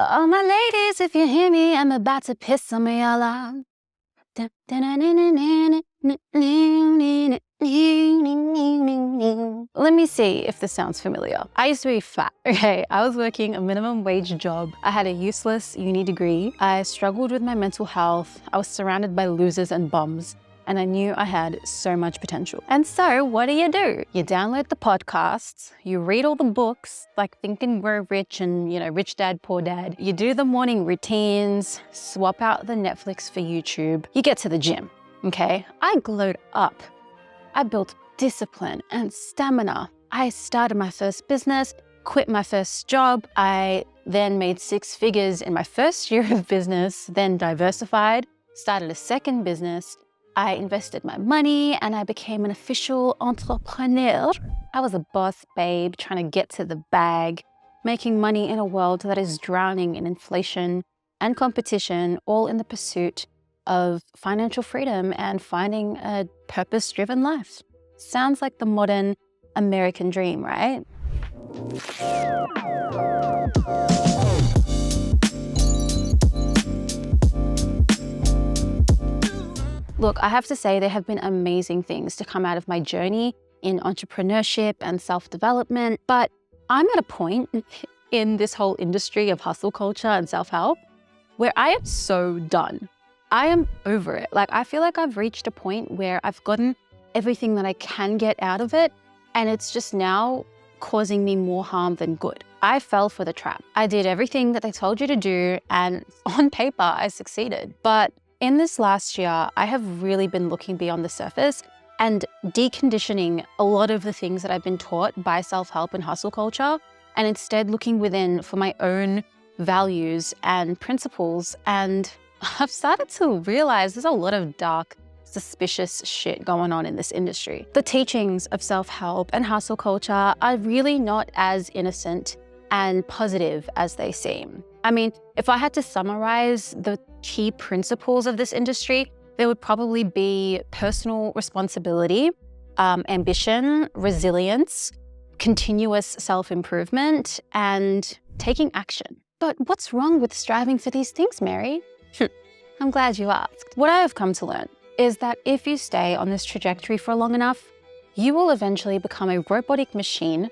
All my ladies, if you hear me, I'm about to piss some of y'all off. Let me see if this sounds familiar. I used to be fat, okay? I was working a minimum wage job. I had a useless uni degree. I struggled with my mental health. I was surrounded by losers and bums. And I knew I had so much potential. And so what do? You download the podcasts, you read all the books, like Think and Grow Rich and, Rich Dad, Poor Dad. You do the morning routines, swap out the Netflix for YouTube. You get to the gym, okay? I glowed up. I built discipline and stamina. I started my first business, quit my first job. I then made 6 figures in my first year of business, then diversified, started a second business. I invested my money and I became an official entrepreneur. I was a boss babe trying to get to the bag, making money in a world that is drowning in inflation and competition, all in the pursuit of financial freedom and finding a purpose-driven life. Sounds like the modern American dream, right? Look, I have to say there have been amazing things to come out of my journey in entrepreneurship and self-development, but I'm at a point in this whole industry of hustle culture and self-help where I am so done. I am over it. I feel like I've reached a point where I've gotten everything that I can get out of it, and it's just now causing me more harm than good. I fell for the trap. I did everything that they told you to do, and on paper, I succeeded. But in this last year, I have really been looking beyond the surface and deconditioning a lot of the things that I've been taught by self-help and hustle culture, and instead looking within for my own values and principles. And I've started to realize there's a lot of dark, suspicious shit going on in this industry. The teachings of self-help and hustle culture are really not as innocent and positive as they seem. I mean, if I had to summarize the key principles of this industry, there would probably be personal responsibility, ambition, resilience, continuous self-improvement, and taking action. But what's wrong with striving for these things, Mary? I'm glad you asked. What I have come to learn is that if you stay on this trajectory for long enough, you will eventually become a robotic machine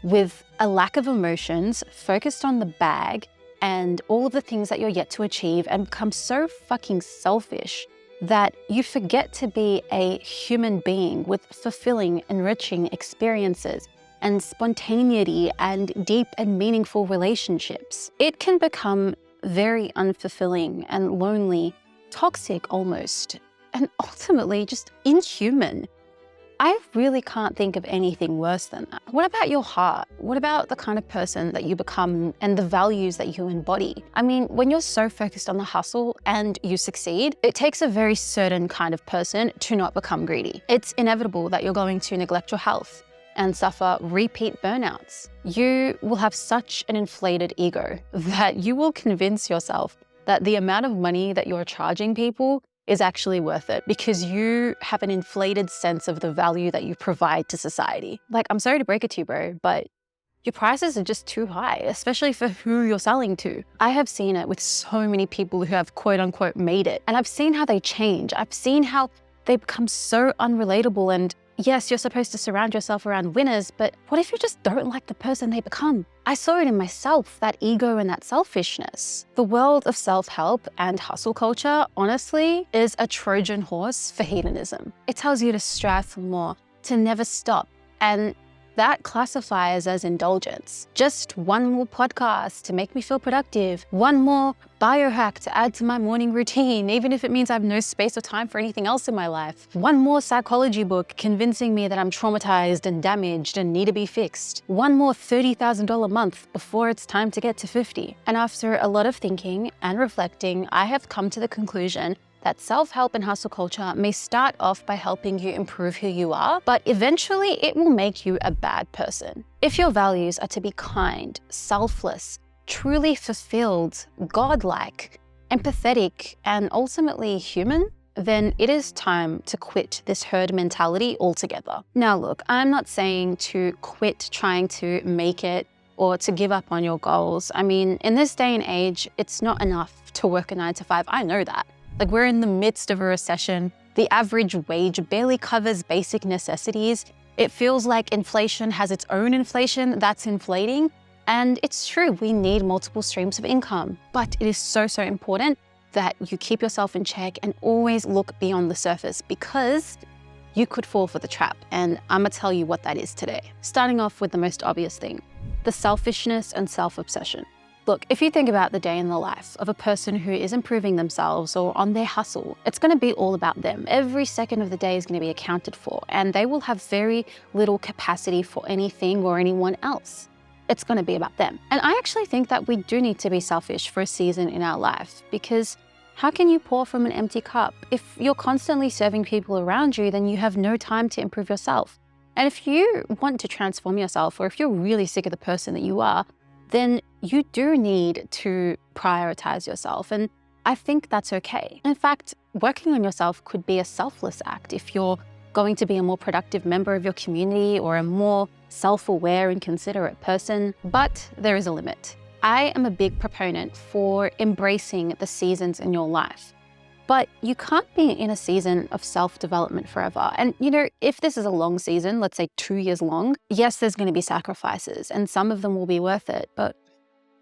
with a lack of emotions, focused on the bag, and all of the things that you're yet to achieve, and become so fucking selfish that you forget to be a human being with fulfilling, enriching experiences and spontaneity and deep and meaningful relationships. It can become very unfulfilling and lonely, toxic almost, and ultimately just inhuman. I really can't think of anything worse than that. What about your heart? What about the kind of person that you become and the values that you embody? I mean, when you're so focused on the hustle and you succeed, it takes a very certain kind of person to not become greedy. It's inevitable that you're going to neglect your health and suffer repeat burnouts. You will have such an inflated ego that you will convince yourself that the amount of money that you're charging people is actually worth it because you have an inflated sense of the value that you provide to society. I'm sorry to break it to you, bro, but your prices are just too high, especially for who you're selling to. I have seen it with so many people who have quote unquote made it, and I've seen how they change. I've seen how they become so unrelatable. And yes, you're supposed to surround yourself around winners, but what if you just don't like the person they become? I saw it in myself, that ego and that selfishness. The world of self-help and hustle culture, honestly, is a Trojan horse for hedonism. It tells you to strive for more, to never stop, and that classifies as indulgence. Just one more podcast to make me feel productive, one more biohack to add to my morning routine, even if it means I have no space or time for anything else in my life. One more psychology book convincing me that I'm traumatized and damaged and need to be fixed. One more $30,000 month before it's time to get to 50. And after a lot of thinking and reflecting, I have come to the conclusion that self-help and hustle culture may start off by helping you improve who you are, but eventually it will make you a bad person. If your values are to be kind, selfless, truly fulfilled, godlike, empathetic, and ultimately human, then it is time to quit this herd mentality altogether. Now look, I'm not saying to quit trying to make it or to give up on your goals. I mean, in this day and age, it's not enough to work a 9 to 5. I know that. Like, we're in the midst of a recession. The average wage barely covers basic necessities. It feels like inflation has its own inflation that's inflating. And it's true, we need multiple streams of income. But it is so important that you keep yourself in check and always look beyond the surface, because you could fall for the trap. And I'm gonna tell you what that is today. Starting off with the most obvious thing, the selfishness and self-obsession. Look, if you think about the day in the life of a person who is improving themselves or on their hustle, it's gonna be all about them. Every second of the day is gonna be accounted for, and they will have very little capacity for anything or anyone else. It's gonna be about them. And I actually think that we do need to be selfish for a season in our life, because how can you pour from an empty cup? If you're constantly serving people around you, then you have no time to improve yourself. And if you want to transform yourself, or if you're really sick of the person that you are, then you do need to prioritize yourself. And I think that's okay. In fact, working on yourself could be a selfless act if you're going to be a more productive member of your community or a more self-aware and considerate person. But there is a limit. I am a big proponent for embracing the seasons in your life. But you can't be in a season of self-development forever. And if this is a long season, let's say 2 years long, yes, there's going to be sacrifices, and some of them will be worth it, but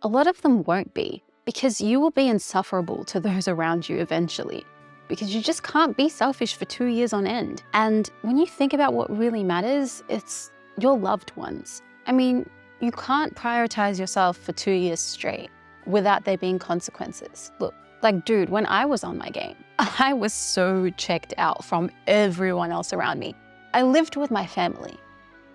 a lot of them won't be, because you will be insufferable to those around you eventually, because you just can't be selfish for 2 years on end. And when you think about what really matters, it's your loved ones. I mean, you can't prioritize yourself for 2 years straight without there being consequences. Look, like, dude, when I was on my game, I was so checked out from everyone else around me. I lived with my family,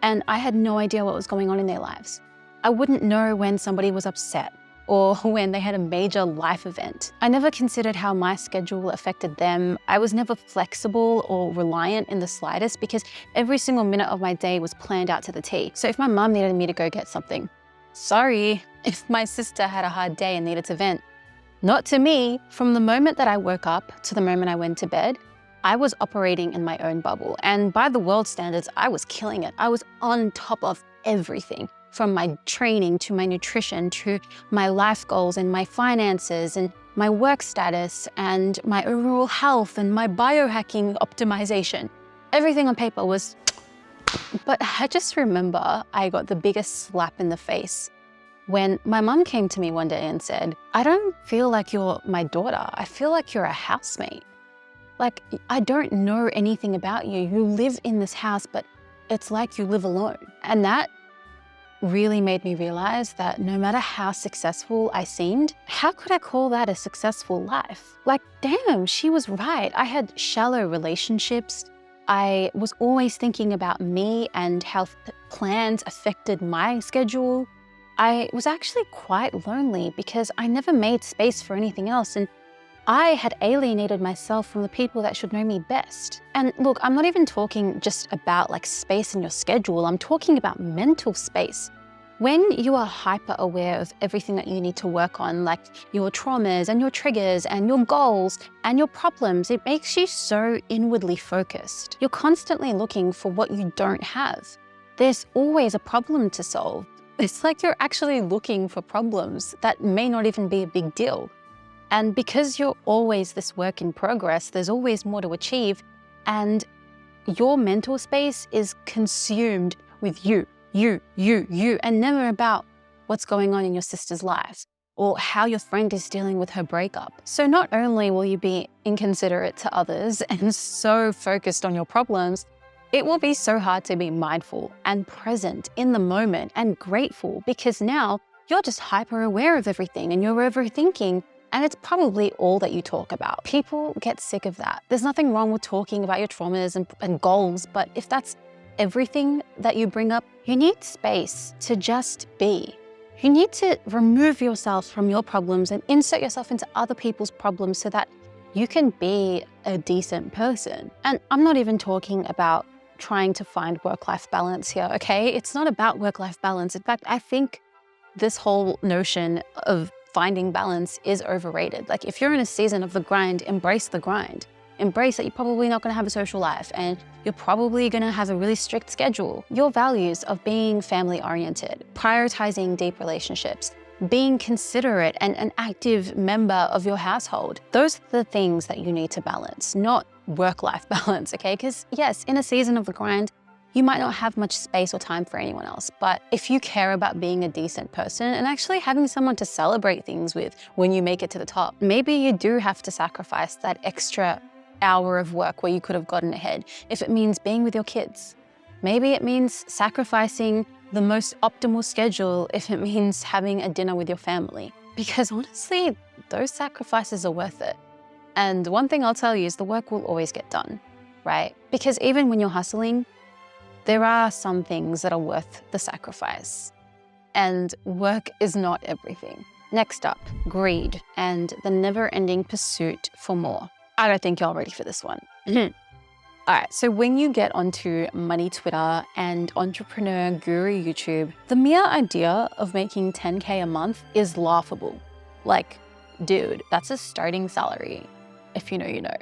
and I had no idea what was going on in their lives. I wouldn't know when somebody was upset or when they had a major life event. I never considered how my schedule affected them. I was never flexible or reliant in the slightest, because every single minute of my day was planned out to the T. So if my mom needed me to go get something, sorry. If my sister had a hard day and needed to vent, not to me. From the moment that I woke up to the moment I went to bed, I was operating in my own bubble. And by the world standards, I was killing it. I was on top of everything, from my training to my nutrition to my life goals and my finances and my work status and my overall health and my biohacking optimization. Everything on paper was, but I just remember I got the biggest slap in the face when my mom came to me one day and said, "I don't feel like you're my daughter. I feel like you're a housemate. Like, I don't know anything about you. You live in this house, but it's like you live alone." And that really made me realize that no matter how successful I seemed, how could I call that a successful life? Like, damn, she was right. I had shallow relationships. I was always thinking about me and how plans affected my schedule. I was actually quite lonely because I never made space for anything else, and I had alienated myself from the people that should know me best. And look, I'm not even talking just about like space in your schedule. I'm talking about mental space. When you are hyper aware of everything that you need to work on, like your traumas and your triggers and your goals and your problems, it makes you so inwardly focused. You're constantly looking for what you don't have. There's always a problem to solve. It's like you're actually looking for problems that may not even be a big deal. And because you're always this work in progress, there's always more to achieve, and your mental space is consumed with you, and never about what's going on in your sister's life or how your friend is dealing with her breakup. So not only will you be inconsiderate to others and so focused on your problems, it will be so hard to be mindful and present in the moment and grateful, because now you're just hyper aware of everything and you're overthinking. And it's probably all that you talk about. People get sick of that. There's nothing wrong with talking about your traumas and goals, but if that's everything that you bring up, you need space to just be. You need to remove yourself from your problems and insert yourself into other people's problems so that you can be a decent person. And I'm not even talking about trying to find work-life balance here, okay? It's not about work-life balance. In fact, I think this whole notion of finding balance is overrated. Like, if you're in a season of the grind, embrace the grind. Embrace that you're probably not gonna have a social life and you're probably gonna have a really strict schedule. Your values of being family-oriented, prioritizing deep relationships, being considerate and an active member of your household. Those are the things that you need to balance, not work-life balance, okay? Because yes, in a season of the grind, you might not have much space or time for anyone else, but if you care about being a decent person and actually having someone to celebrate things with when you make it to the top, maybe you do have to sacrifice that extra hour of work where you could have gotten ahead. If it means being with your kids, maybe it means sacrificing the most optimal schedule if it means having a dinner with your family. Because honestly, those sacrifices are worth it. And one thing I'll tell you is the work will always get done, right? Because even when you're hustling, there are some things that are worth the sacrifice. And work is not everything. Next up, greed and the never-ending pursuit for more. I don't think you're ready for this one. All right, so when you get onto money Twitter and entrepreneur guru YouTube, the mere idea of making 10K a month is laughable. Like, dude, that's a starting salary. If you know, you know.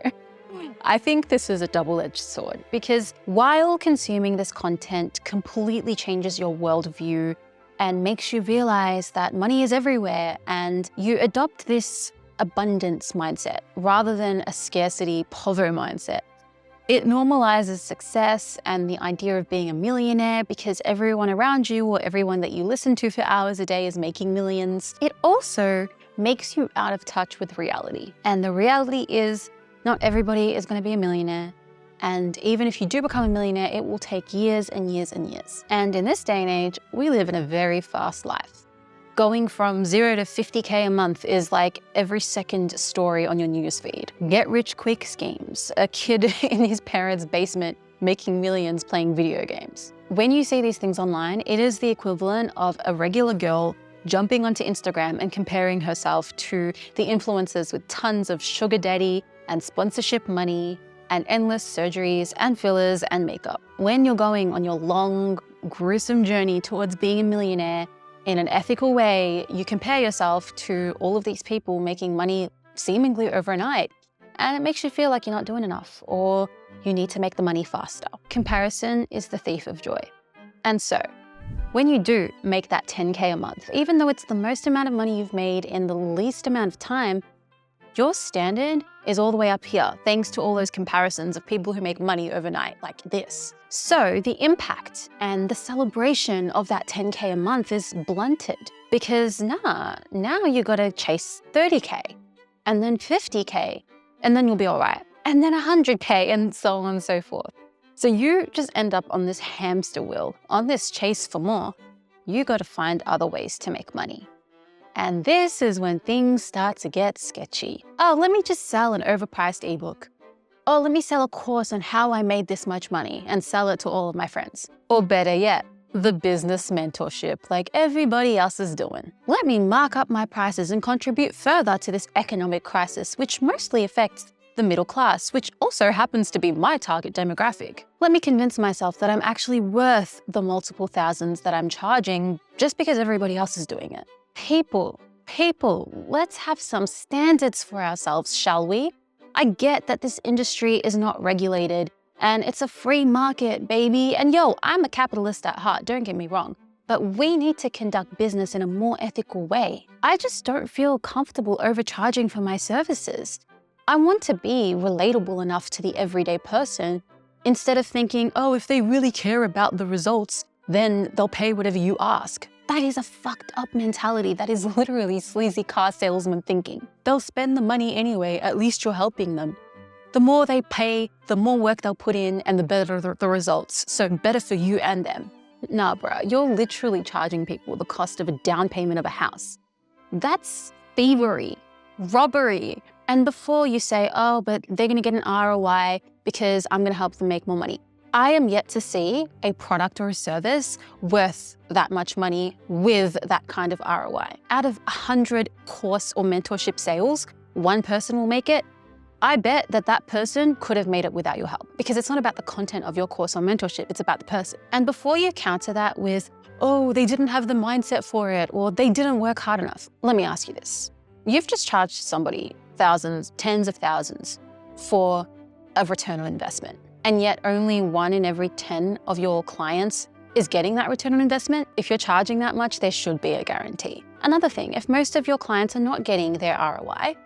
I think this is a double-edged sword because while consuming this content completely changes your worldview and makes you realize that money is everywhere and you adopt this abundance mindset rather than a scarcity povo mindset, it normalizes success and the idea of being a millionaire because everyone around you or everyone that you listen to for hours a day is making millions. It also makes you out of touch with reality. And the reality is not everybody is going to be a millionaire. And even if you do become a millionaire, it will take years and years and years. And in this day and age, we live in a very fast life. Going from 0 to 50K a month is like every second story on your newsfeed. Get rich quick schemes, a kid in his parents' basement making millions playing video games. When you see these things online, it is the equivalent of a regular girl jumping onto Instagram and comparing herself to the influencers with tons of sugar daddy and sponsorship money and endless surgeries and fillers and makeup. When you're going on your long, gruesome journey towards being a millionaire in an ethical way, you compare yourself to all of these people making money seemingly overnight, and it makes you feel like you're not doing enough or you need to make the money faster. Comparison is the thief of joy. And so, when you do make that 10K a month, even though it's the most amount of money you've made in the least amount of time, your standard is all the way up here, thanks to all those comparisons of people who make money overnight like this. So the impact and the celebration of that 10K a month is blunted because now you gotta chase 30K and then 50K and then you'll be all right. And then 100K and so on and so forth. So you just end up on this hamster wheel, on this chase for more. You gotta find other ways to make money. And this is when things start to get sketchy. Oh, let me just sell an overpriced ebook. Oh, let me sell a course on how I made this much money and sell it to all of my friends. Or better yet, the business mentorship like everybody else is doing. Let me mark up my prices and contribute further to this economic crisis, which mostly affects the middle class, which also happens to be my target demographic. Let me convince myself that I'm actually worth the multiple thousands that I'm charging just because everybody else is doing it. People, let's have some standards for ourselves, shall we? I get that this industry is not regulated and it's a free market, baby. And yo, I'm a capitalist at heart, don't get me wrong, but we need to conduct business in a more ethical way. I just don't feel comfortable overcharging for my services. I want to be relatable enough to the everyday person instead of thinking, oh, if they really care about the results, then they'll pay whatever you ask. That is a fucked up mentality. That is literally sleazy car salesman thinking. They'll spend the money anyway, at least you're helping them. The more they pay, the more work they'll put in and the better the results. So better for you and them. Nah, bruh, you're literally charging people the cost of a down payment of a house. That's thievery, robbery. And before you say, oh, but they're gonna get an ROI because I'm gonna help them make more money. I am yet to see a product or a service worth that much money with that kind of ROI. Out of 100 course or mentorship sales, one person will make it. I bet that person could have made it without your help because it's not about the content of your course or mentorship, it's about the person. And before you counter that with, oh, they didn't have the mindset for it or they didn't work hard enough, let me ask you this. You've just charged somebody thousands, tens of thousands for of return on investment. And yet only 1 in every 10 of your clients is getting that return on investment. If you're charging that much, there should be a guarantee. Another thing, if most of your clients are not getting their ROI,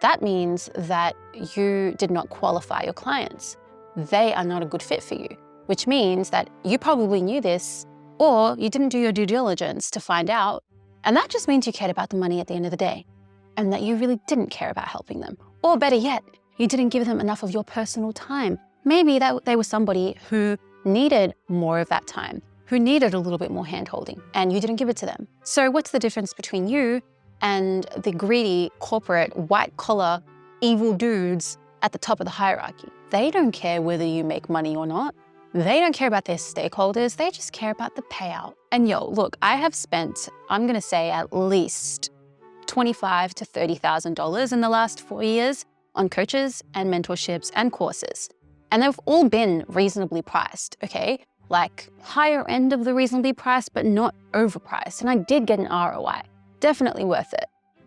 that means that you did not qualify your clients. They are not a good fit for you, which means that you probably knew this, or you didn't do your due diligence to find out. And that just means you cared about the money at the end of the day, and that you really didn't care about helping them. Or better yet, you didn't give them enough of your personal time. Maybe that they were somebody who needed more of that time, who needed a little bit more hand-holding, and you didn't give it to them. So what's the difference between you and the greedy, corporate, white-collar, evil dudes at the top of the hierarchy? They don't care whether you make money or not. They don't care about their stakeholders. They just care about the payout. And yo, look, I have spent, I'm gonna say at least $25,000 to $30,000 in the last 4 years on coaches and mentorships and courses. And they've all been reasonably priced, okay? Like higher end of the reasonably priced, but not overpriced. And I did get an ROI. Definitely worth it.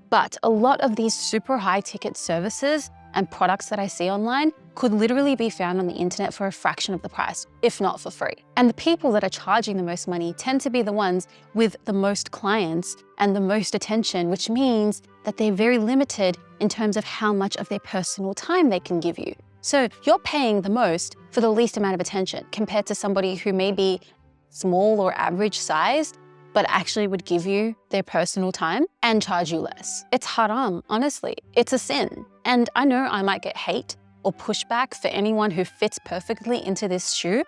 But a lot of these super high ticket services and products that I see online could literally be found on the internet for a fraction of the price, if not for free. And the people that are charging the most money tend to be the ones with the most clients and the most attention, which means that they're very limited in terms of how much of their personal time they can give you. So you're paying the most for the least amount of attention compared to somebody who may be small or average sized, but actually would give you their personal time and charge you less. It's haram, honestly. It's a sin. And I know I might get hate or pushback for anyone who fits perfectly into this shoe,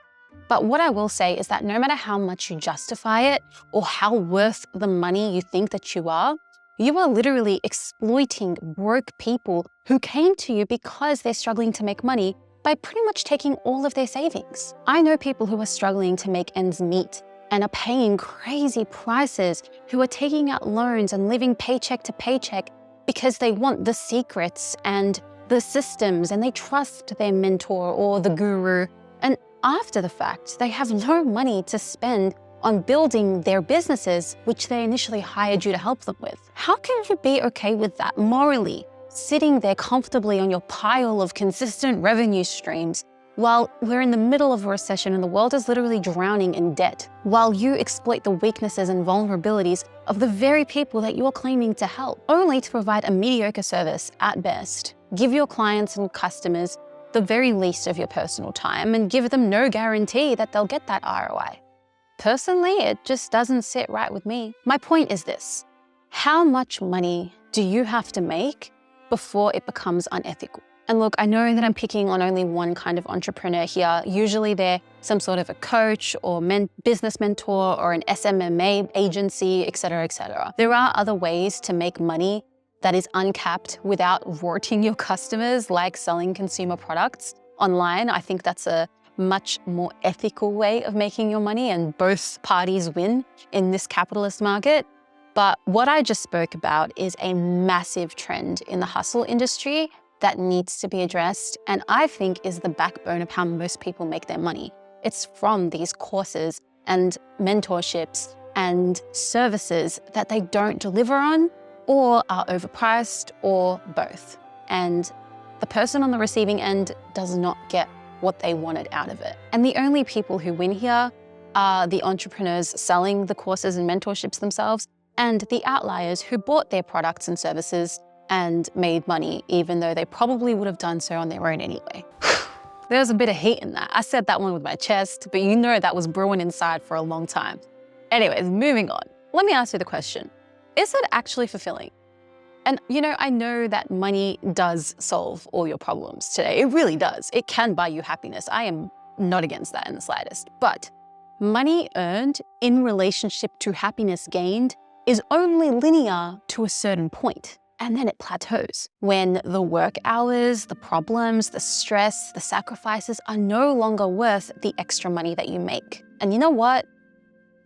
but what I will say is that no matter how much you justify it or how worth the money you think that you are literally exploiting broke people who came to you because they're struggling to make money by pretty much taking all of their savings. I know people who are struggling to make ends meet and are paying crazy prices, who are taking out loans and living paycheck to paycheck because they want the secrets and the systems and they trust their mentor or the guru. And after the fact, they have no money to spend on building their businesses, which they initially hired you to help them with. How can you be okay with that morally, sitting there comfortably on your pile of consistent revenue streams while we're in the middle of a recession and the world is literally drowning in debt, while you exploit the weaknesses and vulnerabilities of the very people that you're claiming to help, only to provide a mediocre service at best? Give your clients and customers the very least of your personal time and give them no guarantee that they'll get that ROI. Personally, it just doesn't sit right with me. My point is this: how much money do you have to make before it becomes unethical? And look, I know that I'm picking on only one kind of entrepreneur here. Usually they're some sort of a coach or business mentor or an SMMA agency, et cetera, et cetera. There are other ways to make money that is uncapped without rorting your customers, like selling consumer products online. I think that's a much more ethical way of making your money, and both parties win in this capitalist market. But what I just spoke about is a massive trend in the hustle industry that needs to be addressed, and I think is the backbone of how most people make their money. It's from these courses and mentorships and services that they don't deliver on, or are overpriced, or both. And the person on the receiving end does not get what they wanted out of it. And the only people who win here are the entrepreneurs selling the courses and mentorships themselves, and the outliers who bought their products and services and made money, even though they probably would have done so on their own anyway. There's a bit of heat in that. I said that one with my chest, but you know that was brewing inside for a long time. Anyways, moving on. Let me ask you the question: is it actually fulfilling? And I know that money does solve all your problems today. It really does. It can buy you happiness. I am not against that in the slightest. But money earned in relationship to happiness gained is only linear to a certain point. And then it plateaus when the work hours, the problems, the stress, the sacrifices are no longer worth the extra money that you make. And you know what?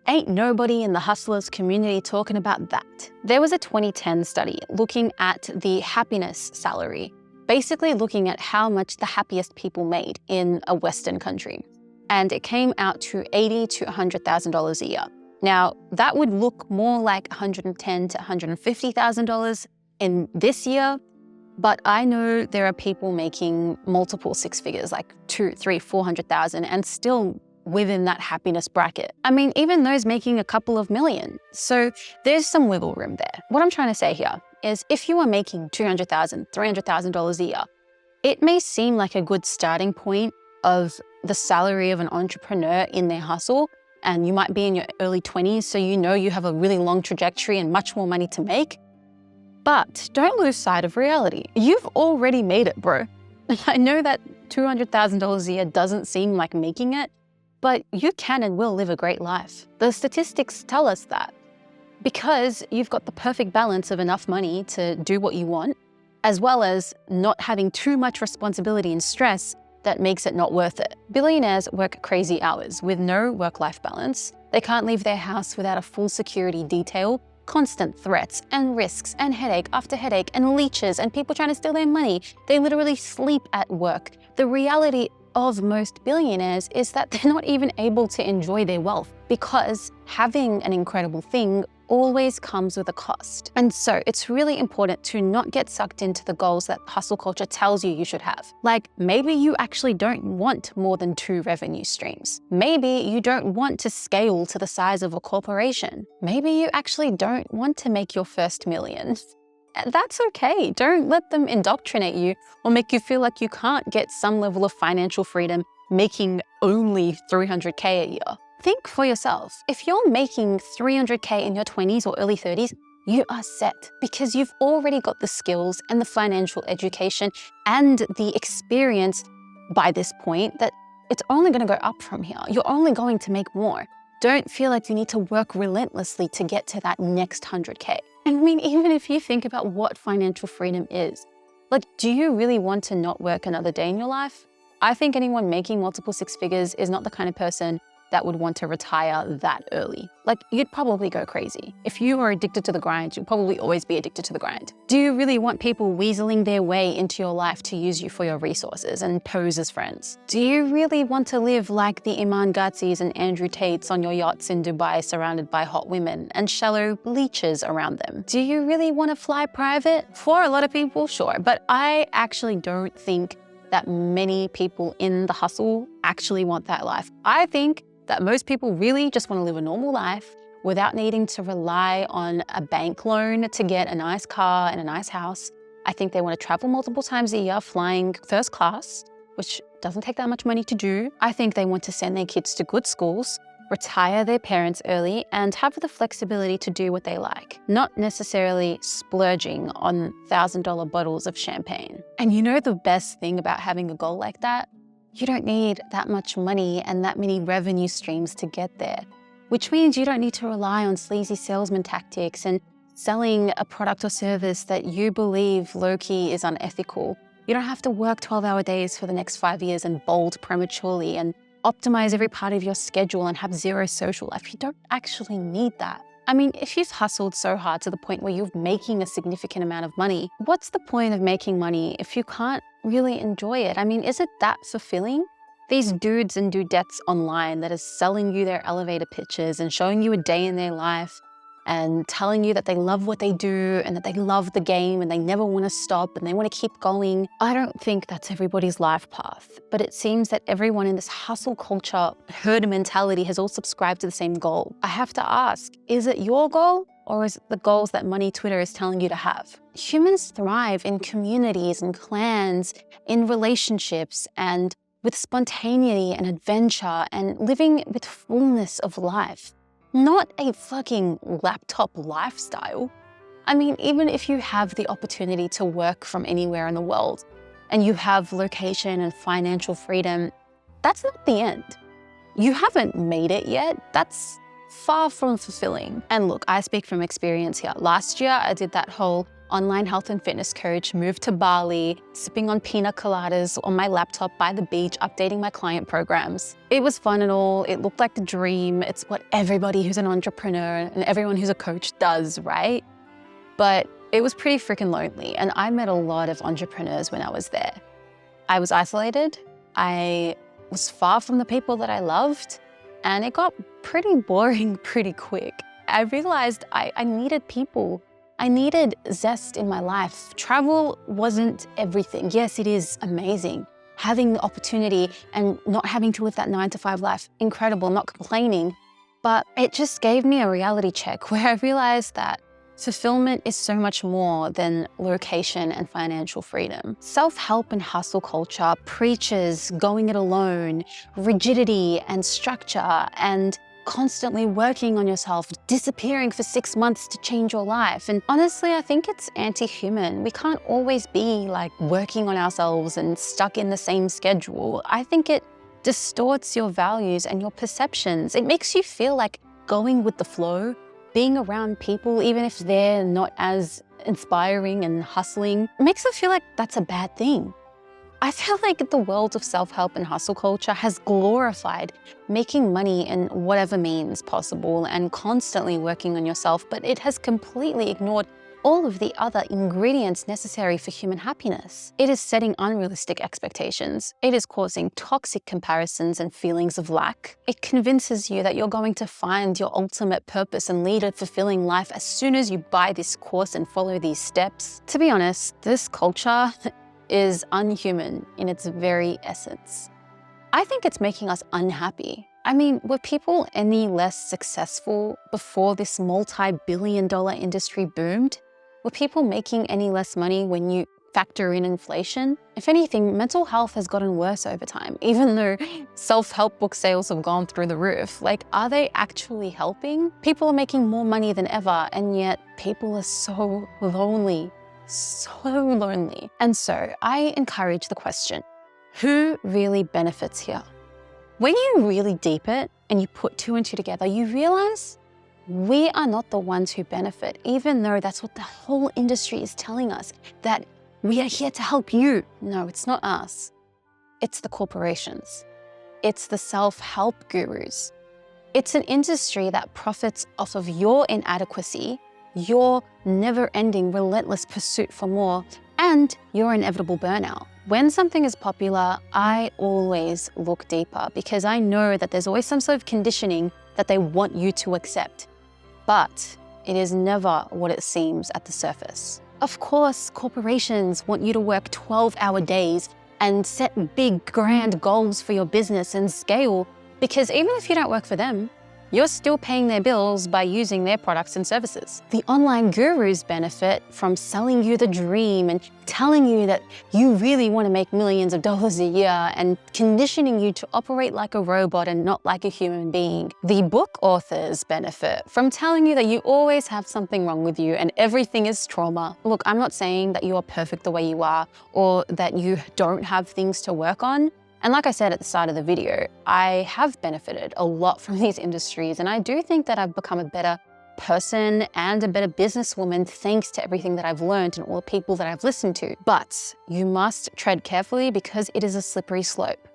Ain't nobody in the hustlers community talking about that. There was a 2010 study looking at the happiness salary, basically looking at how much the happiest people made in a Western country. And it came out to $80,000 to $100,000 a year. Now, that would look more like $110,000 to $150,000 in this year, But I know there are people making multiple six figures, like 2, 3, 400,000, and still within that happiness bracket. I mean, even those making a couple of million. So there's some wiggle room there. What I'm trying to say here is if you are making $200,000, $300,000 a year, it may seem like a good starting point of the salary of an entrepreneur in their hustle, and you might be in your early 20s, so you know you have a really long trajectory and much more money to make. But don't lose sight of reality. You've already made it, bro. I know that $200,000 a year doesn't seem like making it, but you can and will live a great life. The statistics tell us that because you've got the perfect balance of enough money to do what you want, as well as not having too much responsibility and stress that makes it not worth it. Billionaires work crazy hours with no work-life balance. They can't leave their house without a full security detail, constant threats and risks and headache after headache and leeches and people trying to steal their money. They literally sleep at work. The reality of most billionaires is that they're not even able to enjoy their wealth because having an incredible thing always comes with a cost. And so it's really important to not get sucked into the goals that hustle culture tells you should have. Like maybe you actually don't want more than 2 revenue streams. Maybe you don't want to scale to the size of a corporation. Maybe you actually don't want to make your first million. That's okay. Don't let them indoctrinate you or make you feel like you can't get some level of financial freedom making only $300K a year. Think for yourself. If you're making $300K in your 20s or early 30s, you are set because you've already got the skills and the financial education and the experience by this point that it's only going to go up from here. You're only going to make more. Don't feel like you need to work relentlessly to get to that next 100K. And I mean, even if you think about what financial freedom is, like, do you really want to not work another day in your life? I think anyone making multiple six figures is not the kind of person that would want to retire that early. Like, you'd probably go crazy. If you are addicted to the grind, you'll probably always be addicted to the grind. Do you really want people weaseling their way into your life to use you for your resources and pose as friends? Do you really want to live like the Iman Gadzis and Andrew Tates on your yachts in Dubai surrounded by hot women and shallow leeches around them? Do you really want to fly private? For a lot of people, sure. But I actually don't think that many people in the hustle actually want that life. I think that most people really just want to live a normal life without needing to rely on a bank loan to get a nice car and a nice house. I think they want to travel multiple times a year flying first class, which doesn't take that much money to do. I think they want to send their kids to good schools, retire their parents early, and have the flexibility to do what they like, not necessarily splurging on $1,000 bottles of champagne. And you know the best thing about having a goal like that? You don't need that much money and that many revenue streams to get there, which means you don't need to rely on sleazy salesman tactics and selling a product or service that you believe low-key is unethical. You don't have to work 12-hour days for the next 5 years and bolt prematurely and optimize every part of your schedule and have zero social life. You don't actually need that. I mean, if you've hustled so hard to the point where you're making a significant amount of money, what's the point of making money if you can't really enjoy it? I mean, is it that fulfilling? These dudes and dudettes online that are selling you their elevator pitches and showing you a day in their life and telling you that they love what they do and that they love the game and they never want to stop and they want to keep going. I don't think that's everybody's life path, but it seems that everyone in this hustle culture herd mentality has all subscribed to the same goal. I have to ask, is it your goal or is it the goals that money Twitter is telling you to have? Humans thrive in communities and clans, in relationships and with spontaneity and adventure and living with fullness of life. Not a fucking laptop lifestyle. I mean, even if you have the opportunity to work from anywhere in the world and you have location and financial freedom, that's not the end. You haven't made it yet. That's far from fulfilling. And look, I speak from experience here. Last year, I did that whole online health and fitness coach, moved to Bali, sipping on pina coladas on my laptop by the beach, updating my client programs. It was fun and all. It looked like the dream. It's what everybody who's an entrepreneur and everyone who's a coach does, right? But it was pretty freaking lonely. And I met a lot of entrepreneurs when I was there. I was isolated. I was far from the people that I loved. And it got pretty boring pretty quick. I realized I needed people I needed zest in my life. Travel wasn't everything. Yes, it is amazing. Having the opportunity and not having to live that 9-to-5 life, incredible, not complaining. But it just gave me a reality check where I realized that fulfillment is so much more than location and financial freedom. Self-help and hustle culture preaches going it alone, rigidity and structure, and constantly working on yourself, disappearing for 6 months to change your life. And honestly, I think it's anti-human. We can't always be like working on ourselves and stuck in the same schedule. I think it distorts your values and your perceptions. It makes you feel like going with the flow, being around people, even if they're not as inspiring and hustling, makes it feel like that's a bad thing. I feel like the world of self-help and hustle culture has glorified making money in whatever means possible and constantly working on yourself, but it has completely ignored all of the other ingredients necessary for human happiness. It is setting unrealistic expectations. It is causing toxic comparisons and feelings of lack. It convinces you that you're going to find your ultimate purpose and lead a fulfilling life as soon as you buy this course and follow these steps. To be honest, this culture is unhuman in its very essence. I think it's making us unhappy. I mean, were people any less successful before this multi-billion-dollar industry boomed? Were people making any less money when you factor in inflation? If anything, mental health has gotten worse over time, even though self-help book sales have gone through the roof. Like, are they actually helping? People are making more money than ever, and yet people are so lonely. So lonely. And so I encourage the question, who really benefits here? When you really deep it and you put 2 and 2 together, you realize we are not the ones who benefit, even though that's what the whole industry is telling us, that we are here to help you. No, it's not us. It's the corporations. It's the self-help gurus. It's an industry that profits off of your inadequacy, your never-ending, relentless pursuit for more, and your inevitable burnout. When something is popular, I always look deeper because I know that there's always some sort of conditioning that they want you to accept. But it is never what it seems at the surface. Of course, corporations want you to work 12-hour days and set big, grand goals for your business and scale, because even if you don't work for them, you're still paying their bills by using their products and services. The online gurus benefit from selling you the dream and telling you that you really want to make millions of dollars a year and conditioning you to operate like a robot and not like a human being. The book authors benefit from telling you that you always have something wrong with you and everything is trauma. Look, I'm not saying that you are perfect the way you are or that you don't have things to work on. And like I said at the start of the video, I have benefited a lot from these industries, and I do think that I've become a better person and a better businesswoman thanks to everything that I've learned and all the people that I've listened to. But you must tread carefully because it is a slippery slope.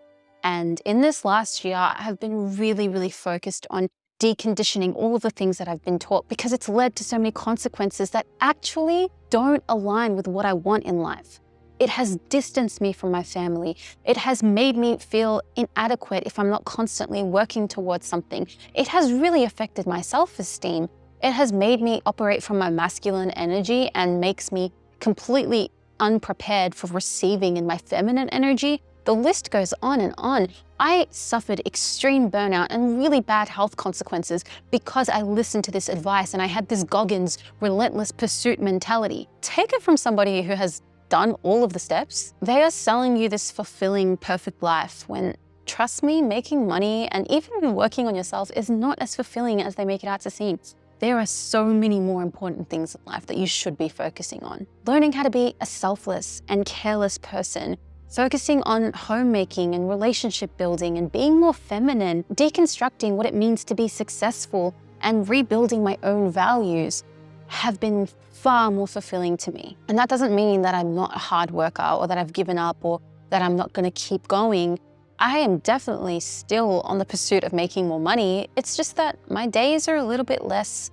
And in this last year, I have been really focused on deconditioning all of the things that I've been taught because it's led to so many consequences that actually don't align with what I want in life. It has distanced me from my family. It has made me feel inadequate if I'm not constantly working towards something. It has really affected my self-esteem. It has made me operate from my masculine energy and makes me completely unprepared for receiving in my feminine energy. The list goes on and on. I suffered extreme burnout and really bad health consequences because I listened to this advice and I had this Goggins relentless pursuit mentality. Take it from somebody who has done all of the steps. They are selling you this fulfilling, perfect life when, trust me, making money and even working on yourself is not as fulfilling as they make it out to seem. There are so many more important things in life that you should be focusing on. Learning how to be a selfless and careless person, focusing on homemaking and relationship building and being more feminine, deconstructing what it means to be successful and rebuilding my own values have been far more fulfilling to me. And that doesn't mean that I'm not a hard worker or that I've given up or that I'm not gonna keep going. I am definitely still on the pursuit of making more money. It's just that my days are a little bit less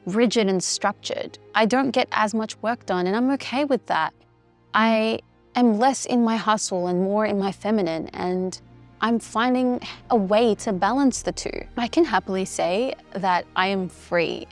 rigid and structured. I don't get as much work done and I'm okay with that. I am less in my hustle and more in my feminine, and I'm finding a way to balance the two. I can happily say that I am free.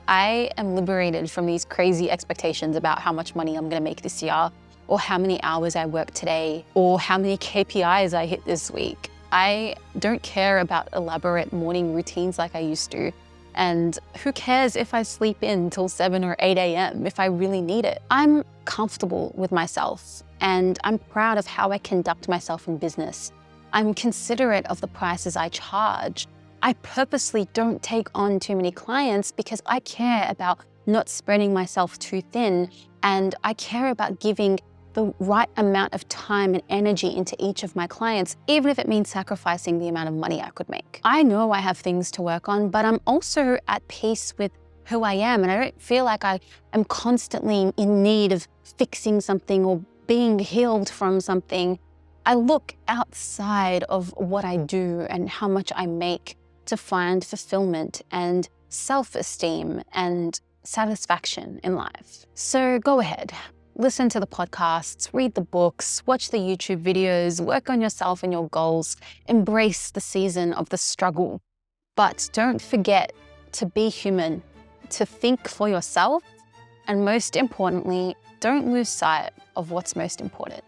I am liberated from these crazy expectations about how much money I'm gonna make this year, or how many hours I work today, or how many KPIs I hit this week. I don't care about elaborate morning routines like I used to. And who cares if I sleep in till 7 or 8 a.m. if I really need it? I'm comfortable with myself, and I'm proud of how I conduct myself in business. I'm considerate of the prices I charge. I purposely don't take on too many clients because I care about not spreading myself too thin, and I care about giving the right amount of time and energy into each of my clients, even if it means sacrificing the amount of money I could make. I know I have things to work on, but I'm also at peace with who I am, and I don't feel like I am constantly in need of fixing something or being healed from something. I look outside of what I do and how much I make to find fulfillment and self-esteem and satisfaction in life. So go ahead. Listen to the podcasts, read the books, watch the YouTube videos, work on yourself and your goals, embrace the season of the struggle. But don't forget to be human, to think for yourself, and most importantly, don't lose sight of what's most important.